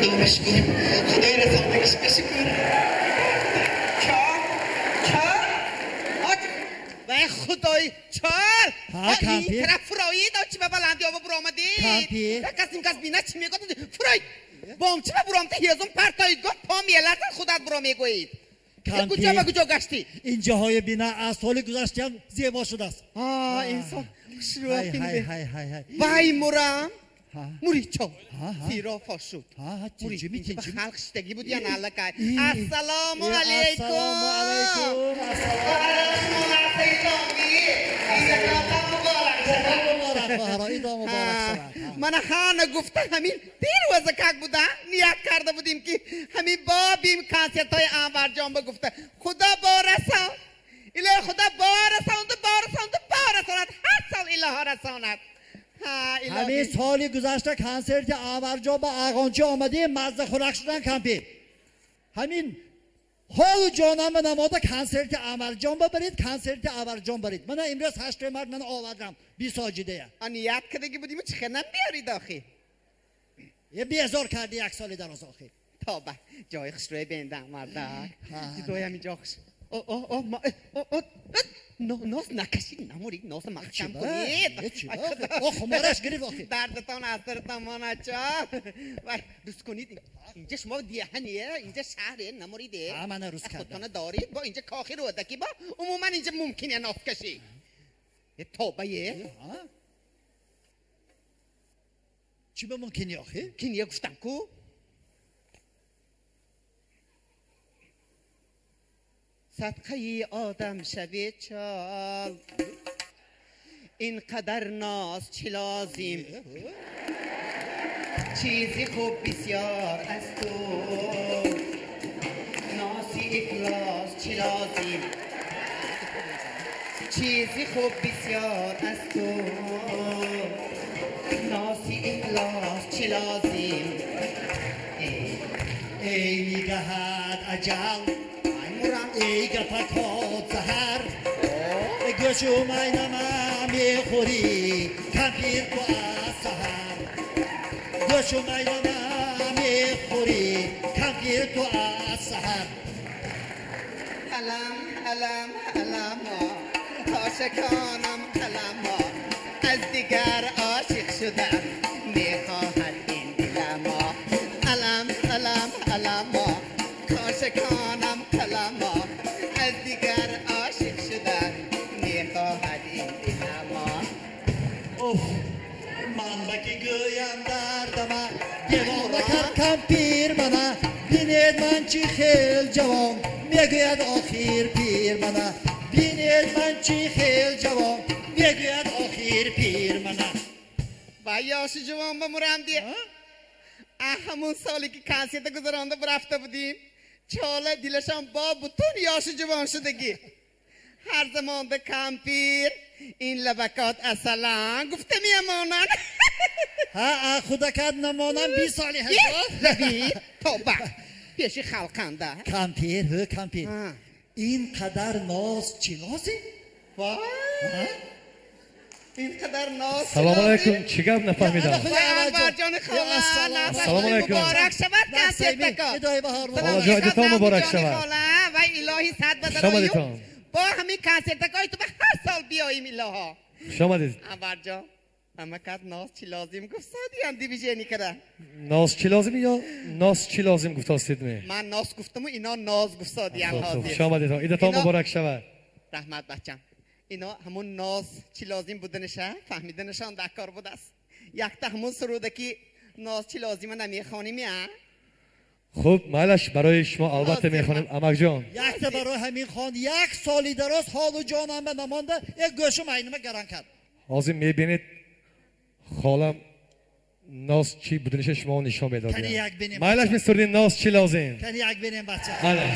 خدا رو شکر خدای رساندگیش بشکر وای خدای چال ها کامپیر طرف فرایی دا چی به بلندی آبا برو آمدی کامپیر کسیم کس بینه چی میگه فرای بام چی به برو آمده هیزم پرتایید گفت پا میلت خودت برو میگوید کجا به کجا گشتی اینجاهای بنا از سال گذشته هم زیبا شده است انسان های های های های وای مرم موری چو تیرا فاش شد موری چی میگی به خلق شدگی بود یا نه لکای السلام علیکم السلام علیکم من خانه گفته همین دیر وزکک بوده نیت کرده بودیم که همین بابیم کانسرت های انور جان بگفته خدا بارسان اله خدا بارساند هر سال اله رساند همین سالی گذشته کنسرت انور جان با آقانچی آمدیم مزه خورک شدن کمپی همین حال جانم به نماده کنسرت انور جان برید کنسرت انور جان برید من امروز 8 مرد من آوردم 20 ساجده نیت کرده که بودیم چه خنم بیارید آخی یه بیزار کردی یک سالی در از آخی تا به جای خوش روی بندم مردک دوی همین جا خوش ناس نکشید نمورید ناس محکم کنید خمارش گریف آخی دردتان اثرتان مانچا روز کنید اینجا شما دیهنیه اینجا شهره نموریده من روز کردم خودتانه دارید با اینجا کاخی رو دکی با عموما اینجا ممکنه ناس کشی یه توبه یه چی به ممکنی آخی؟ کنیه گفتم کو صدقه آدم شوی چال اینقدر ناز چی لازم چیزی خوب بسیار از تو ناسی اخلاص چی لازم چیزی خوب بسیار از تو ناسی اخلاص چی لازم ای میگهد اجل ای گفکات زهر گوشو مینم میخوری کمپیر تو از سهر گوشو مینم میخوری کمپیر تو از سهر علم عاشقانم علم از دیگر عاشق شدم میخواهد این دلم علم عاشقانم علم از دیگر عاشق شدم میخواهد این دلم من بکی گویم دردم دیوان بکر کمپیر منه بینید من چی خیل جوان میگوید آخیر پیر منه بینید من چی خیل جوان میگوید آخیر پیر منه با یاشی جوان بمورم دیه همون سالی که کنسرت گذرانده برفته بودیم چاله دیلشان با بطون یاشی جوان شدگی هر زمان به کمپیر این لبکات اصلا گفته میمانن ها خدا کد نمانم 20 سالی هست لبی توبه پیشی خلقنده کمپیر کمپیر این قدر ناز چی نازی؟ وای این قدر ناز سلام علیکم چی گفت نفهمیدم انور جان خاله سلام علیکم مبارک شود کنسرت بکن حالا جایدتان مبارک شود و الهی صد بدن با همین کنسرت های تو به هر سال بیاییم الها شما دید انور جان اما کد ناز چی لازم گفت سادی هم دیویژنی کرده ناز چی لازم یا ناز چی لازم گفت آستید می من ناز گفتم و اینا ناز گفت سادی هم حاضر شما دید ایدتان مبارک شود رحمت بچم اینا همون ناز چی لازم بودنشه فهمیدنشان در کار بود است یک تا همون سروده که ناز چی لازمه نمیخوانیم یا خوب مالش برای شما البته میخوانیم امک جان یک تا برای همین خان یک سالی دراز حال و جانم به نمانده یک گوشم اینمه گران کرد حاضر میبینید خالم ناز چی بودنش شما نشان میدادیم کنی یک بینیم مالش میستردین ناز چی لازم کنی یک بینیم بچه مالش